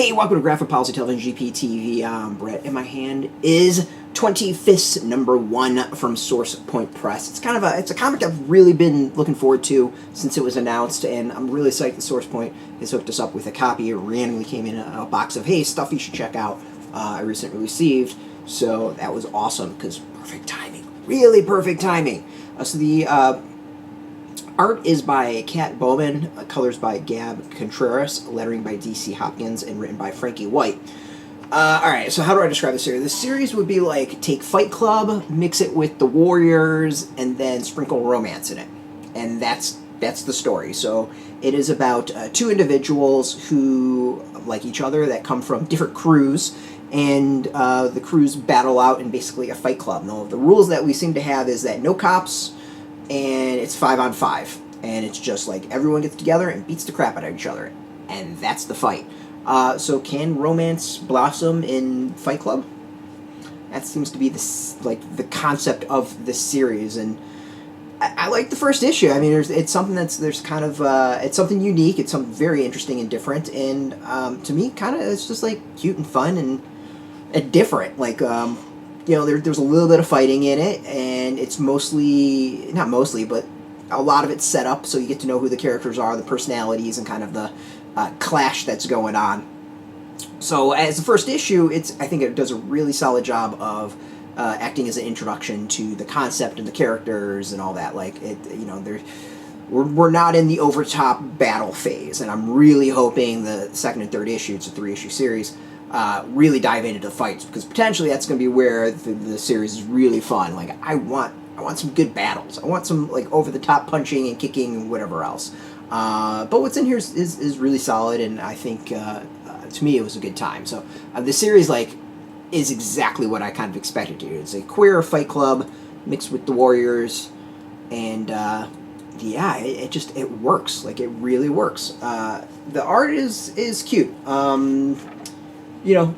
Hey, welcome to Graphic Policy Television GPTV. I'm Brett, and my hand is 25th #1 from Source Point Press. It's a comic I've really been looking forward to since it was announced, and I'm really psyched that Source Point has hooked us up with a copy. It randomly came in a box of, hey, stuff you should check out I recently received, so that was awesome, because perfect timing. Really perfect timing. So the art is by Baumann, colors by Gab Contreras, lettering by DC Hopkins, and written by Frankee. Alright, so how do I describe the series? This series would be like, take Fight Club, mix it with the Warriors, and then sprinkle romance in it. And that's the story. So it is about two individuals who like each other that come from different crews, and the crews battle out in basically a fight club. Now, the rules that we seem to have is that no cops, and it's 5-on-5, and it's just like everyone gets together and beats the crap out of each other, and that's the fight. So can romance blossom in Fight Club? That seems to be the concept of this series, and I like the first issue. I mean, it's something it's something unique. It's something very interesting and different, and to me, it's just like cute and fun and different. Like, you know, there's a little bit of fighting in it, and it's not mostly, but a lot of it's set up so you get to know who the characters are, the personalities, and kind of the clash that's going on. So as the first issue, I think it does a really solid job of acting as an introduction to the concept and the characters and all that. Like, we're not in the over-top battle phase, and I'm really hoping the second and third issue, it's a 3-issue series, really dive into the fights, because potentially that's going to be where the series is really fun. Like, I want some good battles. I want some like over-the-top punching and kicking and whatever else. But what's in here is really solid, and I think to me it was a good time. So the series is exactly what I kind of expected to do. It's a queer fight club mixed with the Warriors, and yeah, it works. Like, it really works. The art is cute. You know,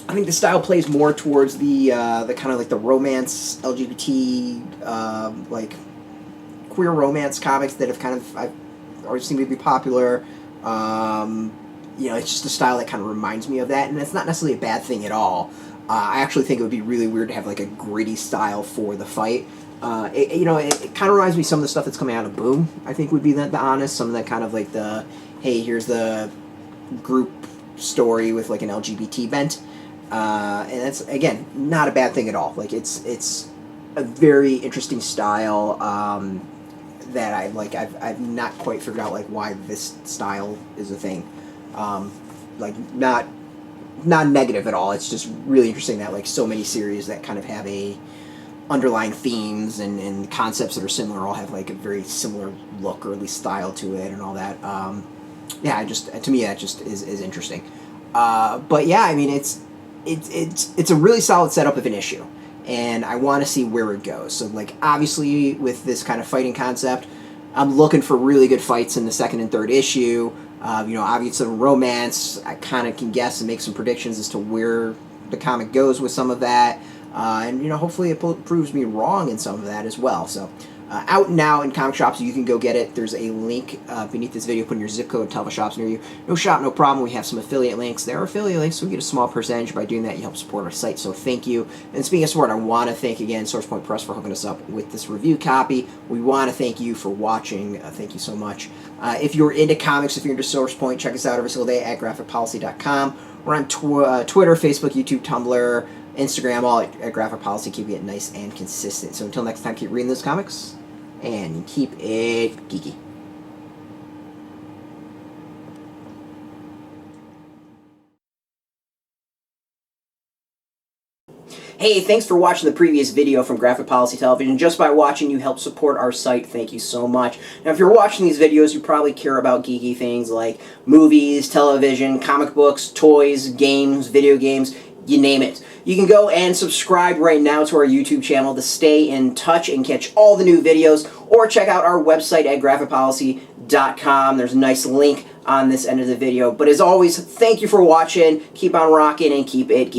I think the style plays more towards the kind of like the romance, LGBT, like queer romance comics that I've always seemed to be popular. You know, it's just a style that kind of reminds me of that, and it's not necessarily a bad thing at all. I actually think it would be really weird to have like a gritty style for the fight. It kind of reminds me of some of the stuff that's coming out of Boom, I think would be the honest. Some of that kind of like the, hey, here's the group story with like an LGBT bent. And that's, again, not a bad thing at all. Like, it's a very interesting style that I've not quite figured out like why this style is a thing. Like, not negative at all. It's just really interesting that like so many series that kind of have a underlying themes and concepts that are similar all have like a very similar look, or at least style to it, and all that. Yeah, to me that just is interesting. But yeah, I mean, it's a really solid setup of an issue, and I want to see where it goes. So, like, obviously with this kind of fighting concept, I'm looking for really good fights in the second and third issue. Obviously romance, I kind of can guess and make some predictions as to where the comic goes with some of that. And, hopefully it proves me wrong in some of that as well. So, out now in comic shops, you can go get it. There's a link beneath this video. Put in your zip code and tell the shops near you. No shop, no problem. We have some affiliate links. There are affiliate links, so we get a small percentage. By doing that, you help support our site, so thank you. And speaking of support, I want to thank again Source Point Press for hooking us up with this review copy. We want to thank you for watching. Thank you so much. If you're into comics, if you're into Source Point, check us out every single day at graphicpolicy.com. We're on Twitter, Facebook, YouTube, Tumblr, Instagram, all at Graphic Policy. Keep it nice and consistent. So until next time, keep reading those comics, and keep it geeky. Hey, thanks for watching the previous video from Graphic Policy Television. Just by watching, you help support our site. Thank you so much. Now, if you're watching these videos, you probably care about geeky things like movies, television, comic books, toys, games, video games, you name it. You can go and subscribe right now to our YouTube channel to stay in touch and catch all the new videos, or check out our website at graphicpolicy.com. There's a nice link on this end of the video. But as always, thank you for watching. Keep on rocking and keep it geeky.